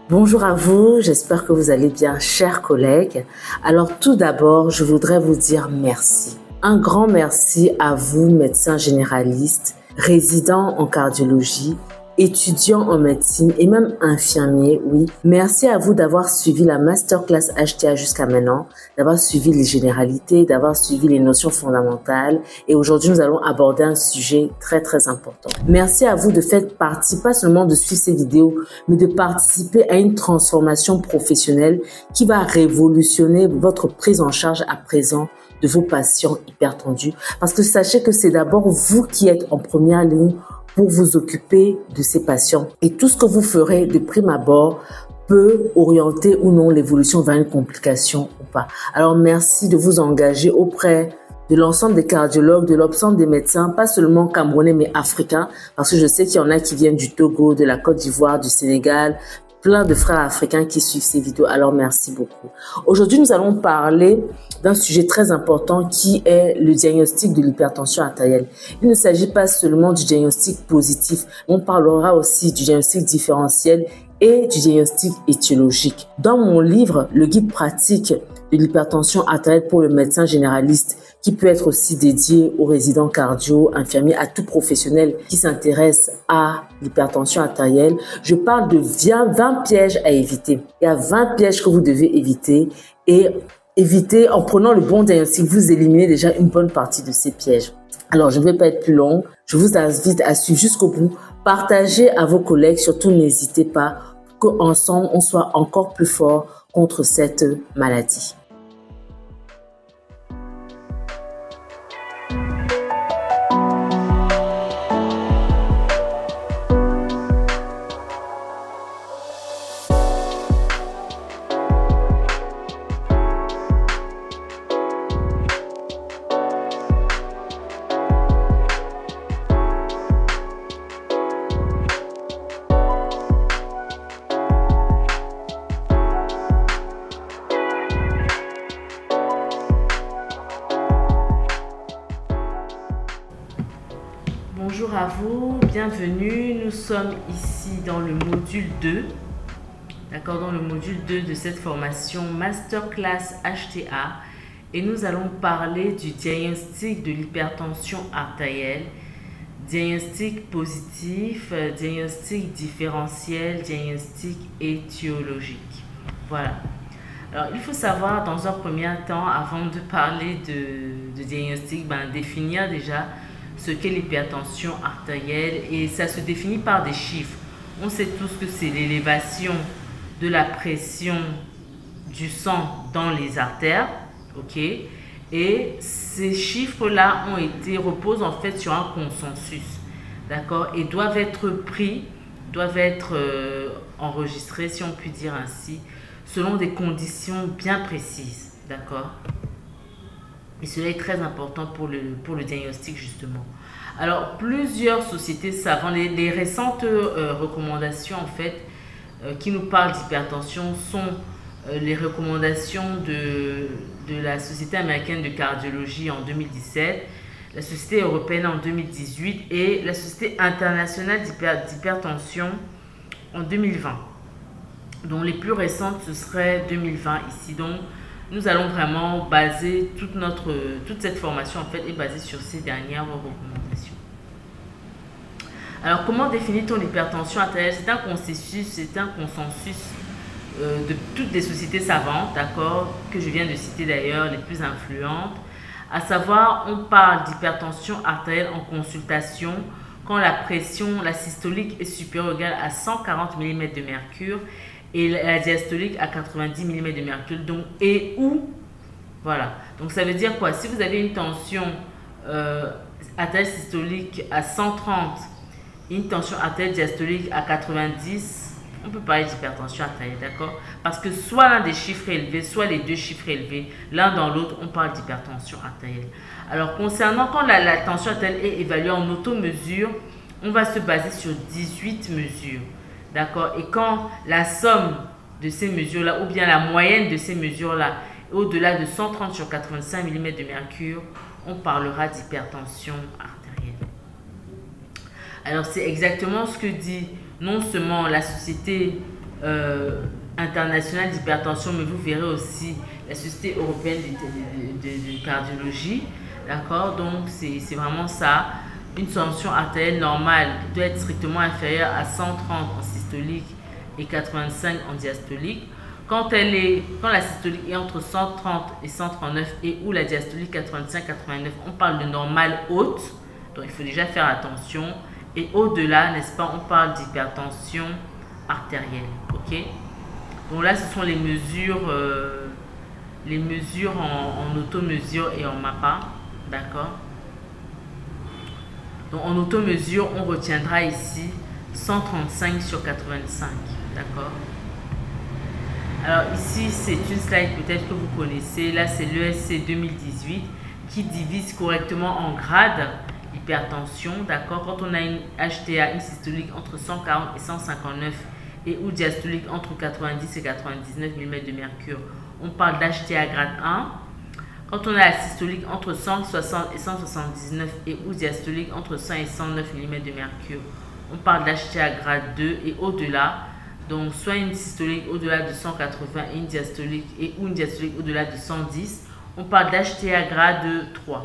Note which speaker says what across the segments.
Speaker 1: Bonjour à vous, j'espère que vous allez bien, chers collègues. Alors tout d'abord, je voudrais vous dire merci. Un grand merci à vous, médecins généralistes, résidents en cardiologie, étudiants en médecine et même infirmiers, oui. Merci à vous d'avoir suivi la masterclass HTA jusqu'à maintenant, d'avoir suivi les généralités, d'avoir suivi les notions fondamentales. Et aujourd'hui, nous allons aborder un sujet très important. Merci à vous de faire partie, pas seulement de suivre ces vidéos, mais de participer à une transformation professionnelle qui va révolutionner votre prise en charge à présent de vos patients hypertendus. Parce que sachez que c'est d'abord vous qui êtes en première ligne pour vous occuper de ces patients. Et tout ce que vous ferez de prime abord peut orienter ou non l'évolution vers une complication ou pas. Alors merci de vous engager auprès de l'ensemble des cardiologues, de l'ensemble des médecins, pas seulement camerounais mais africains, parce que je sais qu'il y en a qui viennent du Togo, de la Côte d'Ivoire, du Sénégal, plein de frères africains qui suivent ces vidéos. Alors merci beaucoup. Aujourd'hui, nous allons parler d'un sujet très important qui est le diagnostic de l'hypertension artérielle. Il ne s'agit pas seulement du diagnostic positif, on parlera aussi du diagnostic différentiel et du diagnostic étiologique. Dans mon livre, le guide pratique de l'hypertension artérielle pour le médecin généraliste, qui peut être aussi dédié aux résidents cardio, infirmiers, à tout professionnel qui s'intéresse à l'hypertension artérielle, je parle de 20 pièges à éviter. Il y a 20 pièges que vous devez éviter et éviter en prenant le bon diagnostic, vous éliminez déjà une bonne partie de ces pièges. Alors, je ne vais pas être plus long. Je vous invite à suivre jusqu'au bout. Partagez à vos collègues. Surtout, n'hésitez pas qu'ensemble, on soit encore plus fort contre cette maladie. Bonjour à vous, bienvenue. Nous sommes ici dans le module 2, d'accord, dans le module 2 de cette formation Masterclass HTA et nous allons parler du diagnostic de l'hypertension artérielle, diagnostic positif, diagnostic différentiel, diagnostic étiologique. Voilà. Alors, il faut savoir dans un premier temps, avant de parler de diagnostic, définir déjà ce qu'est l'hypertension artérielle et ça se définit par des chiffres. On sait tous que c'est l'élévation de la pression du sang dans les artères, ok? Et ces chiffres-là reposent en fait sur un consensus, d'accord? Et doivent être pris, doivent être enregistrés, si on peut dire ainsi, selon des conditions bien précises, d'accord? Et cela est très important pour le diagnostic justement. Alors, plusieurs sociétés savantes, les récentes recommandations en fait qui nous parlent d'hypertension sont les recommandations de la Société américaine de cardiologie en 2017, la Société européenne en 2018 et la Société internationale d'hypertension en 2020. Donc, les plus récentes, ce serait 2020 ici. Donc, nous allons vraiment baser toute cette formation en fait est basée sur ces dernières recommandations. Alors, comment définit-on l'hypertension artérielle? C'est un consensus de toutes les sociétés savantes, d'accord, que je viens de citer d'ailleurs, les plus influentes. À savoir, on parle d'hypertension artérielle en consultation quand la pression, la systolique est supérieure ou égale à 140 mm de mercure et la diastolique à 90 mm de mercure. Donc, voilà. Donc, ça veut dire quoi? Si vous avez une tension artérielle systolique à 130, une tension artérielle diastolique à 90, on peut parler d'hypertension artérielle, d'accord? Parce que soit l'un des chiffres est élevé, soit les deux chiffres élevés, l'un dans l'autre, on parle d'hypertension artérielle. Alors, concernant quand la tension artérielle est évaluée en auto-mesure, on va se baser sur 18 mesures. D'accord? Et quand la somme de ces mesures-là, ou bien la moyenne de ces mesures-là, est au-delà de 130 sur 85 mm de mercure, on parlera d'hypertension artérielle. Alors, c'est exactement ce que dit non seulement la Société internationale d'hypertension, mais vous verrez aussi la Société européenne de cardiologie. D'accord? Donc, c'est vraiment ça. Une tension artérielle normale doit être strictement inférieure à 130 en systolique et 85 en diastolique. Quand la systolique est entre 130 et 139 et où la diastolique 85-89, on parle de normale haute. Donc, il faut déjà faire attention. Et au-delà, n'est-ce pas, on parle d'hypertension artérielle. Ok? Donc là, ce sont les mesures en automesure et en MAPA. D'accord? Donc en automesure, on retiendra ici 135 sur 85. D'accord? Alors ici, c'est une slide peut-être que vous connaissez. Là, c'est l'ESC 2018 qui divise correctement en grades hypertension. D'accord? Quand on a une HTA, une systolique entre 140 et 159 et ou diastolique entre 90 et 99 mm de mercure, on parle d'HTA grade 1. Quand on a la systolique entre 160 et 179 et ou diastolique entre 100 et 109 mm de mercure, on parle d'HTA grade 2 et au-delà. Donc, soit une systolique au-delà de 180 et une diastolique ou une diastolique au-delà de 110, on parle d'HTA grade 3.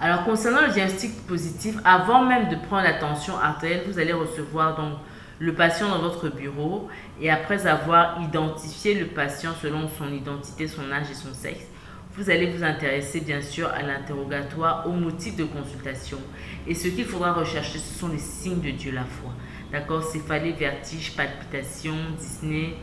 Speaker 1: Alors, concernant le diagnostic positif, avant même de prendre la tension artérielle, vous allez recevoir donc le patient dans votre bureau et après avoir identifié le patient selon son identité, son âge et son sexe, vous allez vous intéresser bien sûr à l'interrogatoire, au motif de consultation. Et ce qu'il faudra rechercher, ce sont les signes de Dieu la foi. D'accord? Céphalée, vertige, palpitation, dyspnée,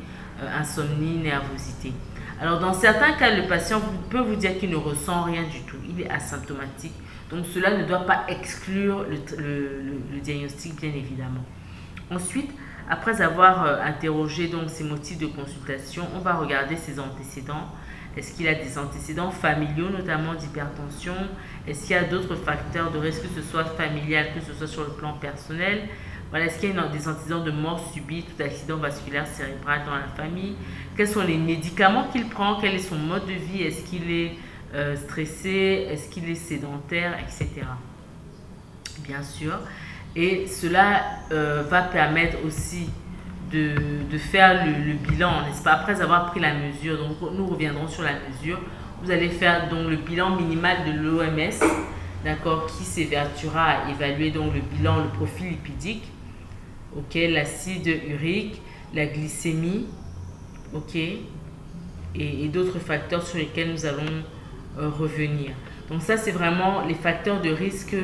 Speaker 1: insomnie, nervosité. Alors dans certains cas, le patient peut vous dire qu'il ne ressent rien du tout. Il est asymptomatique. Donc cela ne doit pas exclure le diagnostic, bien évidemment. Ensuite, après avoir interrogé donc ses motifs de consultation, on va regarder ses antécédents. Est-ce qu'il a des antécédents familiaux, notamment d'hypertension? Est-ce qu'il y a d'autres facteurs de risque, que ce soit familial, que ce soit sur le plan personnel? Voilà, est-ce qu'il y a des antécédents de mort subite ou d'accident vasculaire cérébral dans la famille? Quels sont les médicaments qu'il prend? Quel est son mode de vie? Est-ce qu'il est stressé? Est-ce qu'il est sédentaire, etc. Bien sûr. Et cela va permettre aussi de faire le bilan, n'est-ce pas? Après avoir pris la mesure, donc nous reviendrons sur la mesure. Vous allez faire donc le bilan minimal de l'OMS, d'accord, qui s'évertuera à évaluer donc le bilan, le profil lipidique, ok, l'acide urique, la glycémie, ok, et d'autres facteurs sur lesquels nous allons revenir. Donc ça, c'est vraiment les facteurs de risque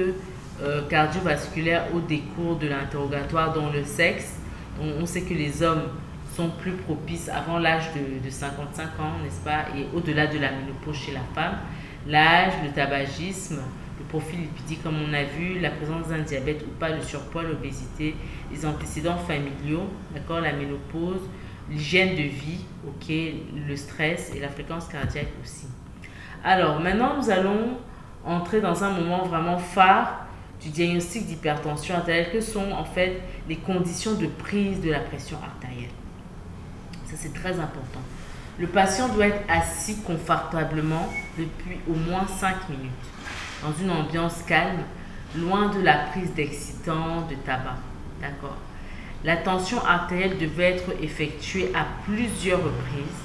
Speaker 1: cardiovasculaire au décours de l'interrogatoire, dont le sexe. On sait que les hommes sont plus propices avant l'âge de 55 ans, n'est-ce pas, et au-delà de la ménopause chez la femme. L'âge, le tabagisme, le profil lipidique comme on a vu, la présence d'un diabète ou pas, le surpoids, l'obésité, les antécédents familiaux, d'accord, la ménopause, l'hygiène de vie, ok, le stress et la fréquence cardiaque aussi. Alors maintenant, nous allons entrer dans un moment vraiment phare du diagnostic d'hypertension artérielle, que sont en fait les conditions de prise de la pression artérielle. Ça, c'est très important. Le patient doit être assis confortablement depuis au moins 5 minutes, dans une ambiance calme, loin de la prise d'excitants, de tabac. D'accord? La tension artérielle devait être effectuée à plusieurs reprises.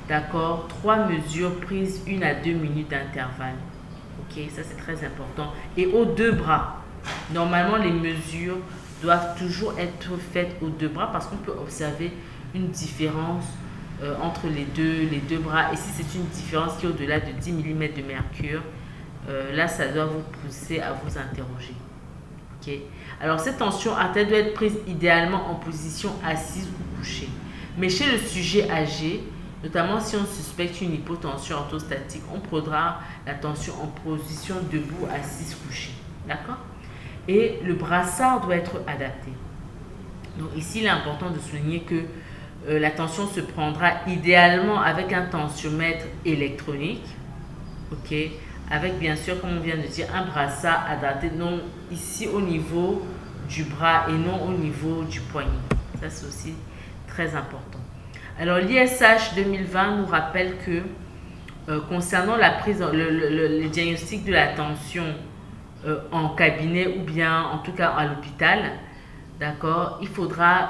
Speaker 1: D'accord? 3 mesures prises 1 à 2 minutes d'intervalle. Ok, ça c'est très important. Et aux 2 bras. Normalement, les mesures doivent toujours être faites aux 2 bras parce qu'on peut observer une différence entre les deux bras. Et si c'est une différence qui est au-delà de 10 mm de mercure, là, ça doit vous pousser à vous interroger. Ok. Alors, cette tension artérielle doit être prise idéalement en position assise ou couchée. Mais chez le sujet âgé, notamment si on suspecte une hypotension orthostatique, on prendra la tension en position debout, assise, couchée. D'accord? Et le brassard doit être adapté. Donc ici, il est important de souligner que la tension se prendra idéalement avec un tensiomètre électronique. Ok? Avec bien sûr, comme on vient de dire, un brassard adapté, non ici au niveau du bras et non au niveau du poignet. Ça, c'est aussi très important. Alors, l'ISH 2020 nous rappelle que concernant la prise, le diagnostic de la tension en cabinet ou bien en tout cas à l'hôpital, d'accord, il faudra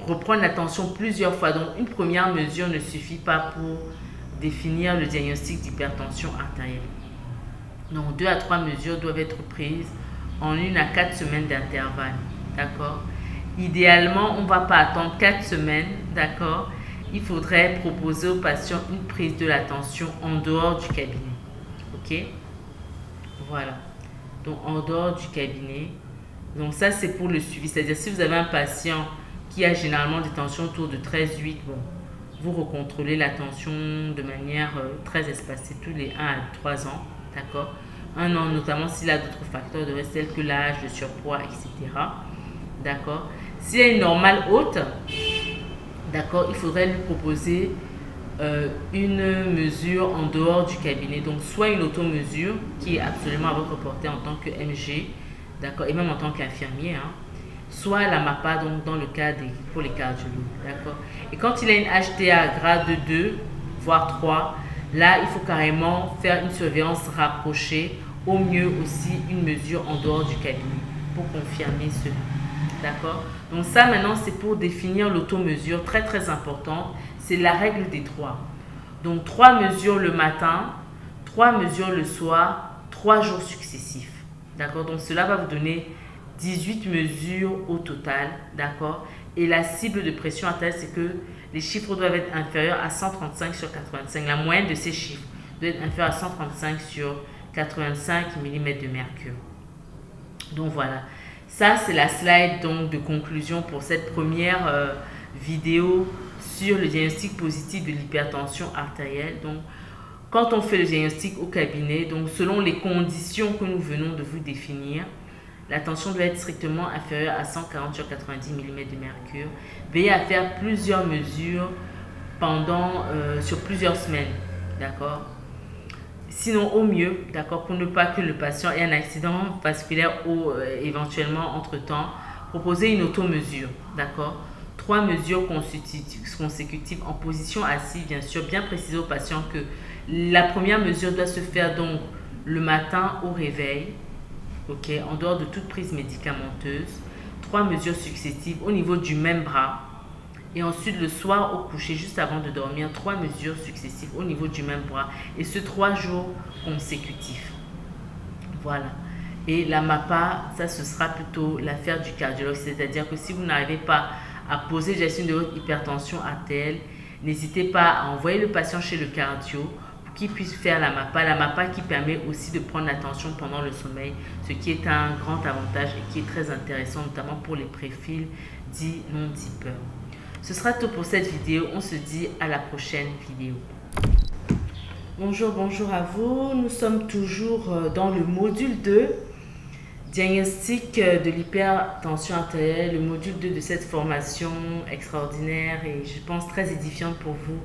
Speaker 1: reprendre la tension plusieurs fois. Donc, une première mesure ne suffit pas pour définir le diagnostic d'hypertension artérielle. Donc, 2 à 3 mesures doivent être prises en 1 à 4 semaines d'intervalle. D'accord? Idéalement, on ne va pas attendre 4 semaines. D'accord? Il faudrait proposer aux patients une prise de la tension en dehors du cabinet. Ok? Voilà. Donc, en dehors du cabinet. Donc, ça, c'est pour le suivi. C'est-à-dire, si vous avez un patient qui a généralement des tensions autour de 13,8, bon, vous recontrôlez la tension de manière très espacée tous les 1 à 3 ans. D'accord? 1 an, notamment s'il a d'autres facteurs de risque tels que l'âge, le surpoids, etc. D'accord? S'il a une normale haute, d'accord, il faudrait lui proposer une mesure en dehors du cabinet. Donc, soit une automesure qui est absolument à votre portée en tant que MG, d'accord, et même en tant qu'infirmier, hein, soit la MAPA, donc dans le cas pour les cardiologues, d'accord. Et quand il a une HTA grade 2, voire 3, là, il faut carrément faire une surveillance rapprochée, au mieux aussi une mesure en dehors du cabinet pour confirmer cela, d'accord. Donc ça, maintenant, c'est pour définir l'automesure, très très importante, c'est la règle des 3. Donc 3 mesures le matin, 3 mesures le soir, 3 jours successifs, d'accord. Donc cela va vous donner 18 mesures au total, d'accord. Et la cible de pression artérielle, c'est que les chiffres doivent être inférieurs à 135 sur 85. La moyenne de ces chiffres doit être inférieure à 135 sur 85 mm de mercure. Donc voilà, ça c'est la slide donc de conclusion pour cette première vidéo sur le diagnostic positif de l'hypertension artérielle. Donc quand on fait le diagnostic au cabinet, donc selon les conditions que nous venons de vous définir, la tension doit être strictement inférieure à 140 sur 90 mm de mercure. Veillez à faire plusieurs mesures sur plusieurs semaines, d'accord. Sinon, au mieux, d'accord, pour ne pas que le patient ait un accident vasculaire ou éventuellement, entre-temps, proposez une automesure, d'accord. 3 mesures consécutives en position assise, bien sûr, bien préciser au patient que la première mesure doit se faire donc le matin au réveil, ok, en dehors de toute prise médicamenteuse. 3 mesures successives au niveau du même bras. Et ensuite, le soir au coucher, juste avant de dormir, 3 mesures successives au niveau du même bras. Et ce 3 jours consécutifs. Voilà. Et la MAPA, ça, ce sera plutôt l'affaire du cardiologue. C'est-à-dire que si vous n'arrivez pas à poser gestion de votre hypertension artérielle, n'hésitez pas à envoyer le patient chez le cardio pour qu'il puisse faire la MAPA. La MAPA qui permet aussi de prendre la tension pendant le sommeil, ce qui est un grand avantage et qui est très intéressant, notamment pour les préfils dits non dippers. Ce sera tout pour cette vidéo. On se dit à la prochaine vidéo. Bonjour à vous. Nous sommes toujours dans le module 2, diagnostic de l'hypertension artérielle, le module 2 de cette formation extraordinaire et je pense très édifiante pour vous,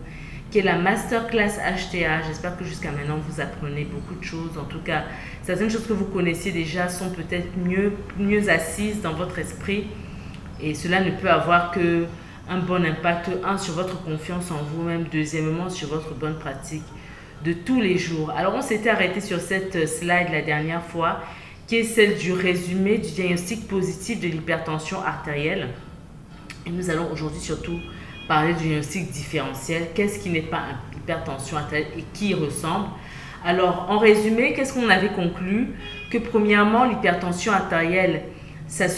Speaker 1: qui est la Masterclass HTA. J'espère que jusqu'à maintenant, vous apprenez beaucoup de choses. En tout cas, certaines choses que vous connaissiez déjà sont peut-être mieux assises dans votre esprit et cela ne peut avoir que un bon impact, sur votre confiance en vous-même, deuxièmement, sur votre bonne pratique de tous les jours. Alors, on s'était arrêté sur cette slide la dernière fois, qui est celle du résumé du diagnostic positif de l'hypertension artérielle. Et nous allons aujourd'hui surtout parler du diagnostic différentiel. Qu'est-ce qui n'est pas une hypertension artérielle et qui y ressemble? Alors, en résumé, qu'est-ce qu'on avait conclu? Que premièrement, l'hypertension artérielle, c'est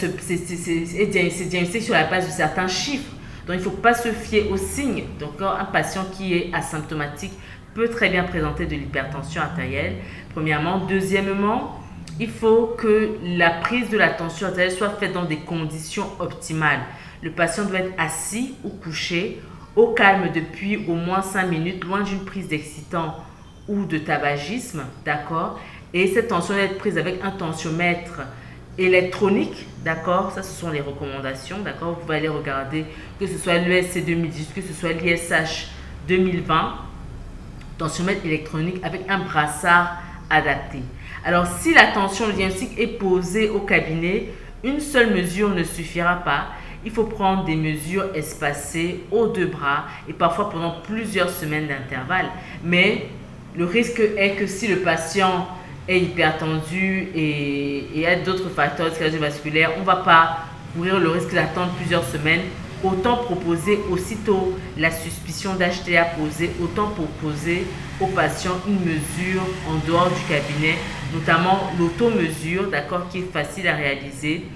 Speaker 1: diagnostiqué sur la base de certains chiffres. Donc, il ne faut pas se fier aux signes. Donc, un patient qui est asymptomatique peut très bien présenter de l'hypertension artérielle, premièrement. Deuxièmement, il faut que la prise de la tension artérielle soit faite dans des conditions optimales. Le patient doit être assis ou couché, au calme depuis au moins 5 minutes, loin d'une prise d'excitant ou de tabagisme, d'accord. Et cette tension doit être prise avec un tensiomètre électronique, d'accord. Ça, ce sont les recommandations, d'accord. Vous pouvez aller regarder, que ce soit l'ESC 2010, que ce soit l'ISH 2020, tensiomètre électronique avec un brassard adapté. Alors, si la tension, le diagnostic est posé au cabinet, une seule mesure ne suffira pas. Il faut prendre des mesures espacées aux 2 bras et parfois pendant plusieurs semaines d'intervalle. Mais le risque est que si le patient est hypertendu et a d'autres facteurs cardiovasculaires, on ne va pas courir le risque d'attendre plusieurs semaines autant proposer aussitôt la suspicion d'HTA posée, autant proposer aux patients une mesure en dehors du cabinet, notamment l'automesure, d'accord, qui est facile à réaliser.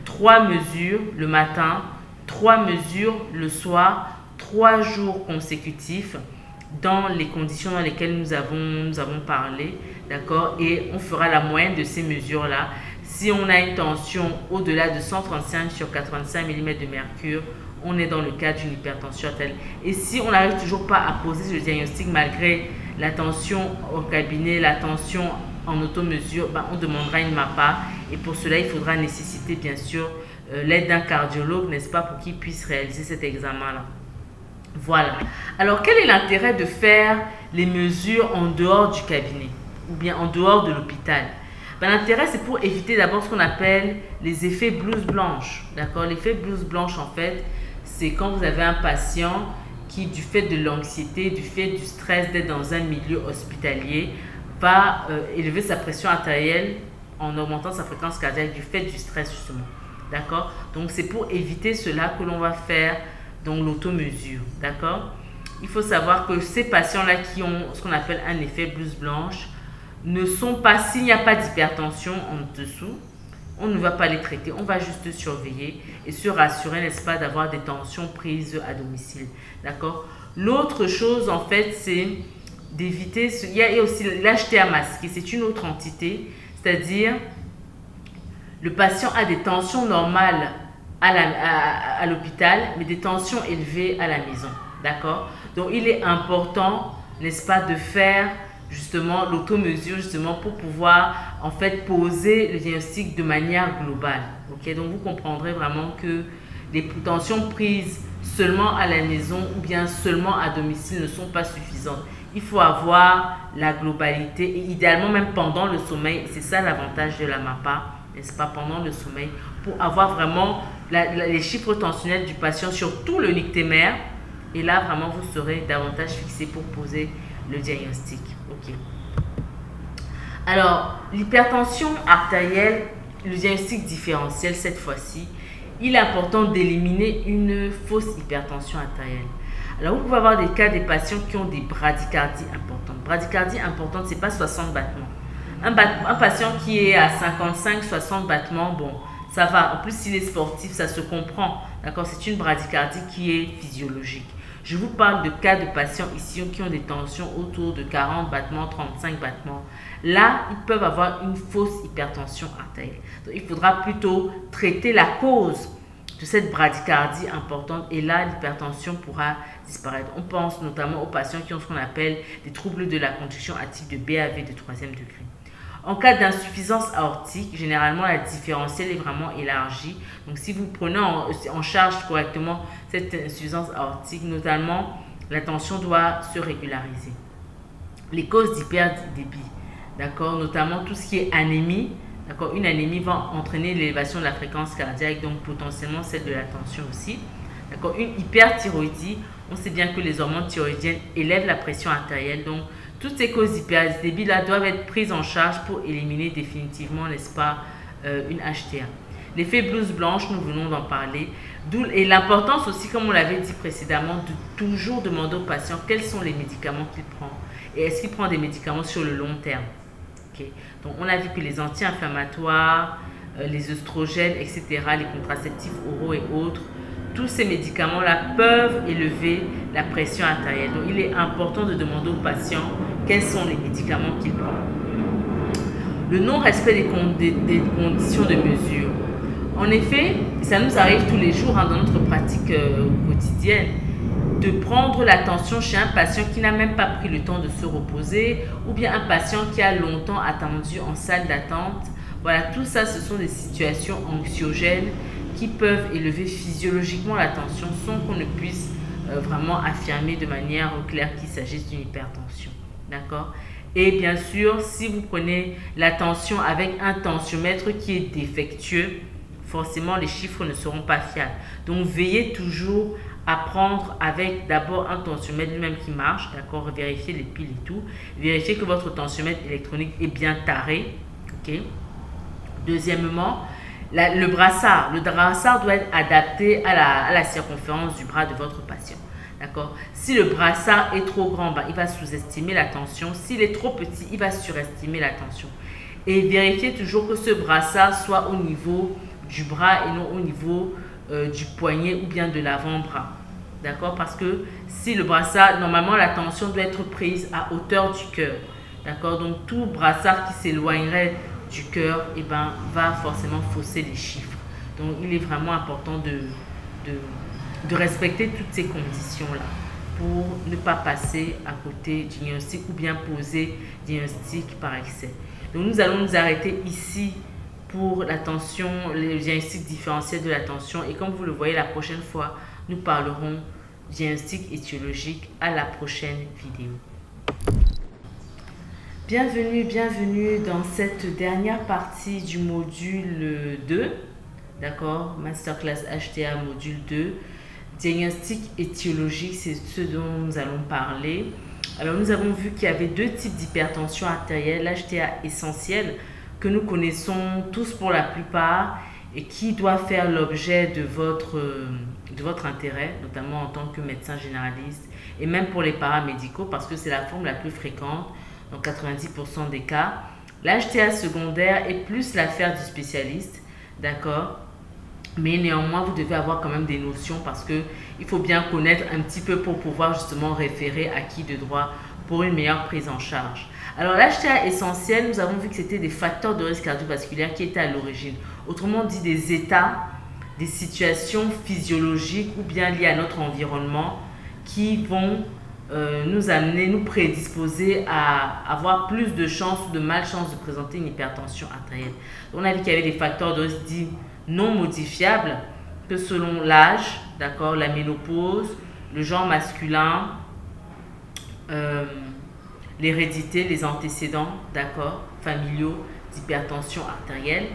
Speaker 1: 3 mesures le matin, 3 mesures le soir, 3 jours consécutifs dans les conditions dans lesquelles nous avons parlé, d'accord, et on fera la moyenne de ces mesures-là. Si on a une tension au-delà de 135 sur 85 mm de mercure, on est dans le cadre d'une hypertension artérielle. Et si on n'arrive toujours pas à poser le diagnostic malgré la tension au cabinet, la tension en automesure, on demandera une MAPA. Et pour cela, il faudra nécessiter bien sûr l'aide d'un cardiologue, n'est-ce pas, pour qu'il puisse réaliser cet examen-là. Voilà. Alors, quel est l'intérêt de faire les mesures en dehors du cabinet ou bien en dehors de l'hôpital? L'intérêt, c'est pour éviter d'abord ce qu'on appelle les effets blouse blanche. D'accord? L'effet blouse blanche, en fait, c'est quand vous avez un patient qui, du fait de l'anxiété, du fait du stress d'être dans un milieu hospitalier, va élever sa pression artérielle en augmentant sa fréquence cardiaque du fait du stress, justement. D'accord? Donc, c'est pour éviter cela que l'on va faire donc l'automesure. D'accord? Il faut savoir que ces patients-là qui ont ce qu'on appelle un effet blouse blanche ne sont pas, s'il n'y a pas d'hypertension en dessous, on ne va pas les traiter, on va juste surveiller et se rassurer, n'est-ce pas, d'avoir des tensions prises à domicile. D'accord? L'autre chose, en fait, c'est d'éviter, il y a aussi l'HTA masqué, c'est une autre entité, c'est-à-dire le patient a des tensions normales à l'hôpital, mais des tensions élevées à la maison. D'accord? Donc, il est important, n'est-ce pas, de faire justement l'automesure, justement pour pouvoir en fait poser le diagnostic de manière globale. Ok, donc vous comprendrez vraiment que les tensions prises seulement à la maison ou bien seulement à domicile ne sont pas suffisantes. Il faut avoir la globalité et idéalement même pendant le sommeil. C'est ça l'avantage de la MAPA, n'est-ce pas, pendant le sommeil, pour avoir vraiment les chiffres tensionnels du patient sur tout le nictémaire. Et là, vraiment, vous serez davantage fixé pour poser le diagnostic. Ok. Alors, l'hypertension artérielle, le diagnostic différentiel cette fois-ci, il est important d'éliminer une fausse hypertension artérielle. Alors, vous pouvez avoir des cas des patients qui ont des bradycardies importantes. Bradycardie importante, ce n'est pas 60 battements. Un patient qui est à 55-60 battements, bon, ça va. En plus, s'il est sportif, ça se comprend. D'accord? C'est une bradycardie qui est physiologique. Je vous parle de cas de patients ici qui ont des tensions autour de 40 battements, 35 battements. Là, ils peuvent avoir une fausse hypertension artérielle. Donc, il faudra plutôt traiter la cause de cette bradycardie importante et là, l'hypertension pourra disparaître. On pense notamment aux patients qui ont ce qu'on appelle des troubles de la conduction active de BAV de 3e degré. En cas d'insuffisance aortique, généralement la différentielle est vraiment élargie. Donc si vous prenez en charge correctement cette insuffisance aortique, notamment la tension doit se régulariser. Les causes d'hyperdébit, d'accord, notamment tout ce qui est anémie, d'accord, une anémie va entraîner l'élévation de la fréquence cardiaque, donc potentiellement celle de la tension aussi. D'accord, une hyperthyroïdie, on sait bien que les hormones thyroïdiennes élèvent la pression artérielle, donc toutes ces causes d'hyperdébit-là doivent être prises en charge pour éliminer définitivement, n'est-ce pas, une HTA. L'effet blouse blanche, nous venons d'en parler. Et l'importance aussi, comme on l'avait dit précédemment, de toujours demander au patient quels sont les médicaments qu'il prend. Et est-ce qu'il prend des médicaments sur le long terme. Okay. Donc, on a vu que les anti-inflammatoires, les œstrogènes, etc., les contraceptifs oraux et autres, tous ces médicaments-là peuvent élever la pression artérielle. Donc, il est important de demander au patient quels sont les médicaments qu'il prend. Le non-respect des conditions de mesure. En effet, ça nous arrive tous les jours dans notre pratique quotidienne de prendre la tension chez un patient qui n'a même pas pris le temps de se reposer ou bien un patient qui a longtemps attendu en salle d'attente. Voilà, tout ça, ce sont des situations anxiogènes qui peuvent élever physiologiquement la tension sans qu'on ne puisse vraiment affirmer de manière claire qu'il s'agisse d'une hypertension. D'accord? Et bien sûr, si vous prenez la tension avec un tensiomètre qui est défectueux, forcément les chiffres ne seront pas fiables. Donc veillez toujours à prendre avec d'abord un tensiomètre lui-même qui marche, d'accord? Vérifiez les piles et tout. Vérifiez que votre tensiomètre électronique est bien taré. Ok? Deuxièmement, Le brassard doit être adapté à la circonférence du bras de votre patient. D'accord? Si le brassard est trop grand, il va sous-estimer la tension. S'il est trop petit, il va surestimer la tension. Et vérifiez toujours que ce brassard soit au niveau du bras et non au niveau du poignet ou bien de l'avant-bras. D'accord? Parce que si le brassard, normalement la tension doit être prise à hauteur du cœur. D'accord? Donc tout brassard qui s'éloignerait du cœur, va forcément fausser les chiffres. Donc il est vraiment important de respecter toutes ces conditions-là pour ne pas passer à côté du diagnostic ou bien poser diagnostic par excès. Donc nous allons nous arrêter ici pour la tension, le diagnostic différentiel de la tension. Et comme vous le voyez, la prochaine fois, nous parlerons diagnostic étiologique à la prochaine vidéo. Bienvenue dans cette dernière partie du module 2, d'accord, Masterclass HTA module 2, diagnostic étiologique, c'est ce dont nous allons parler. Alors nous avons vu qu'il y avait deux types d'hypertension artérielle, l'HTA essentielle que nous connaissons tous pour la plupart et qui doit faire l'objet de votre intérêt, notamment en tant que médecin généraliste et même pour les paramédicaux parce que c'est la forme la plus fréquente. Dans 90% des cas, l'HTA secondaire est plus l'affaire du spécialiste, d'accord? Mais néanmoins, vous devez avoir quand même des notions parce qu'il faut bien connaître un petit peu pour pouvoir justement référer à qui de droit pour une meilleure prise en charge. Alors l'HTA essentiel, nous avons vu que c'était des facteurs de risque cardiovasculaire qui étaient à l'origine. Autrement dit, des états, des situations physiologiques ou bien liées à notre environnement qui vont nous amener, nous prédisposer à avoir plus de chances ou de malchance de présenter une hypertension artérielle. On a vu qu'il y avait des facteurs de risque dits non modifiables que selon l'âge, d'accord, la ménopause, le genre masculin, l'hérédité, les antécédents, d'accord, familiaux d'hypertension artérielle.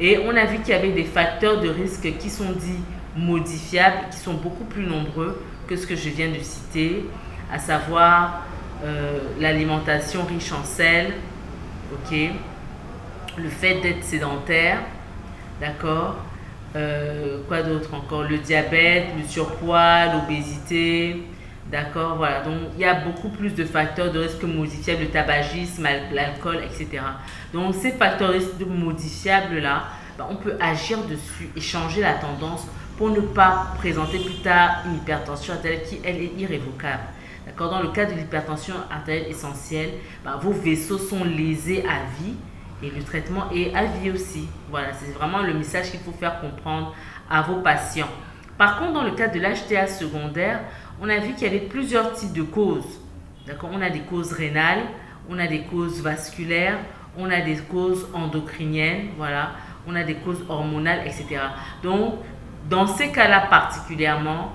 Speaker 1: Et on a vu qu'il y avait des facteurs de risque qui sont dits modifiables, qui sont beaucoup plus nombreux que ce que je viens de citer, à savoir l'alimentation riche en sel, ok, le fait d'être sédentaire, d'accord, quoi d'autre encore, le diabète, le surpoids, l'obésité, d'accord, voilà, donc il y a beaucoup plus de facteurs de risque modifiables, le tabagisme, l'alcool, etc. Donc ces facteurs de risque modifiables là, on peut agir dessus et changer la tendance pour ne pas présenter plus tard une hypertension artérielle qui elle est irrévocable. Dans le cas de l'hypertension artérielle essentielle, vos vaisseaux sont lésés à vie et le traitement est à vie aussi. Voilà, c'est vraiment le message qu'il faut faire comprendre à vos patients. Par contre, dans le cas de l'HTA secondaire, on a vu qu'il y avait plusieurs types de causes. On a des causes rénales, on a des causes vasculaires, on a des causes endocriniennes, voilà, on a des causes hormonales, etc. Donc, dans ces cas-là particulièrement,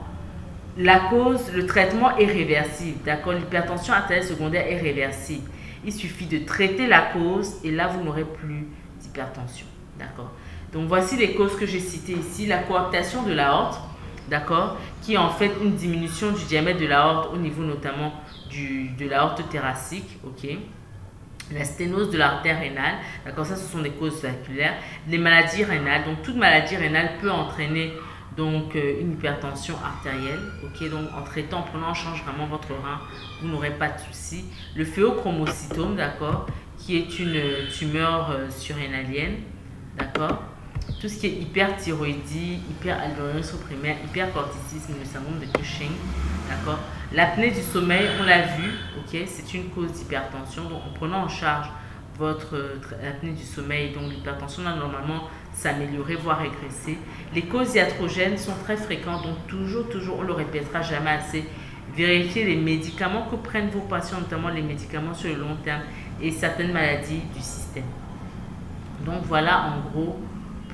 Speaker 1: la cause, le traitement est réversible, d'accord? L'hypertension artérielle secondaire est réversible. Il suffit de traiter la cause et là, vous n'aurez plus d'hypertension, d'accord? Donc, voici les causes que j'ai citées ici. La coaptation de l'aorte, d'accord? Qui est en fait une diminution du diamètre de l'aorte au niveau notamment de l'aorte thoracique, ok? La sténose de l'artère rénale, d'accord? Ça, ce sont des causes vasculaires. Les maladies rénales, donc toute maladie rénale peut entraîner donc une hypertension artérielle, ok, donc en traitant, en prenant en charge vraiment votre rein, vous n'aurez pas de souci. Le phéochromocytome, d'accord, qui est une tumeur surrénalienne, d'accord. Tout ce qui est hyperthyroïdie, hyperaldotéronisme primaire, hypercorticisme, le syndrome de Cushing, d'accord. L'apnée du sommeil, on l'a vu, ok, c'est une cause d'hypertension, donc en prenant en charge votre apnée du sommeil, donc l'hypertension va normalement s'améliorer, voire régresser. Les causes iatrogènes sont très fréquentes, donc toujours, on ne le répétera jamais assez. Vérifiez les médicaments que prennent vos patients, notamment les médicaments sur le long terme et certaines maladies du système. Donc voilà en gros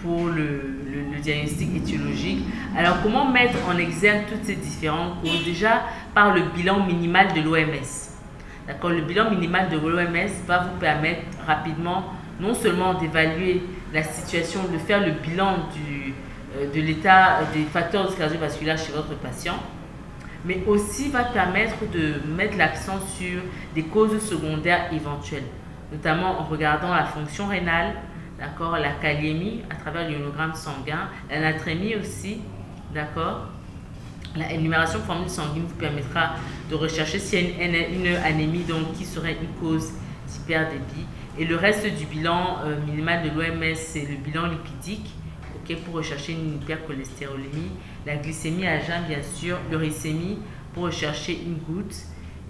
Speaker 1: pour le diagnostic étiologique. Alors comment mettre en exergue toutes ces différentes causes? Déjà par le bilan minimal de l'OMS. D'accord, le bilan minimal de l'OMS va vous permettre rapidement non seulement d'évaluer la situation, de faire le bilan de l'état des facteurs cardiovasculaires chez votre patient, mais aussi va permettre de mettre l'accent sur des causes secondaires éventuelles, notamment en regardant la fonction rénale, d'accord, la kaliémie à travers l'immunogramme sanguin, la natrémie aussi, d'accord. La énumération de formule sanguine vous permettra de rechercher s'il y a une anémie donc, qui serait une cause d'hyperdébit. Et le reste du bilan minimal de l'OMS, c'est le bilan lipidique, okay, pour rechercher une hypercholestérolémie, la glycémie à jeun bien sûr, l'uricémie pour rechercher une goutte.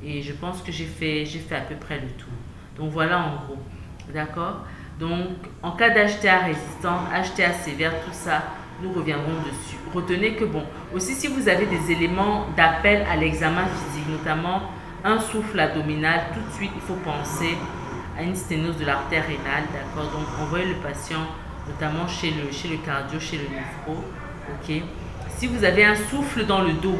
Speaker 1: Et je pense que j'ai fait à peu près le tour. Donc voilà en gros, d'accord. Donc en cas d'HTA résistante, HTA sévère, tout ça, nous reviendrons dessus. Retenez que bon, aussi si vous avez des éléments d'appel à l'examen physique, notamment un souffle abdominal, tout de suite il faut penser à une sténose de l'artère rénale, d'accord. Donc envoyez le patient notamment chez le cardio, chez le néphro, ok. Si vous avez un souffle dans le dos,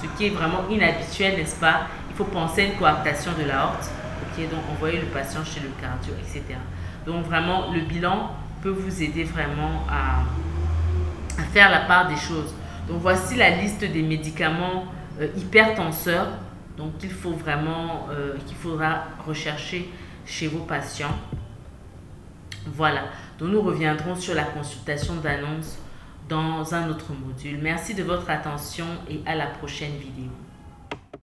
Speaker 1: ce qui est vraiment inhabituel, n'est-ce pas, il faut penser à une coarctation de l'aorte, ok. Donc envoyez le patient chez le cardio, etc. Donc vraiment le bilan peut vous aider vraiment à faire la part des choses. Donc voici la liste des médicaments hypertenseurs donc qu'il faut vraiment qu'il faudra rechercher chez vos patients. Voilà, donc nous reviendrons sur la consultation d'annonce dans un autre module. Merci de votre attention et à la prochaine vidéo.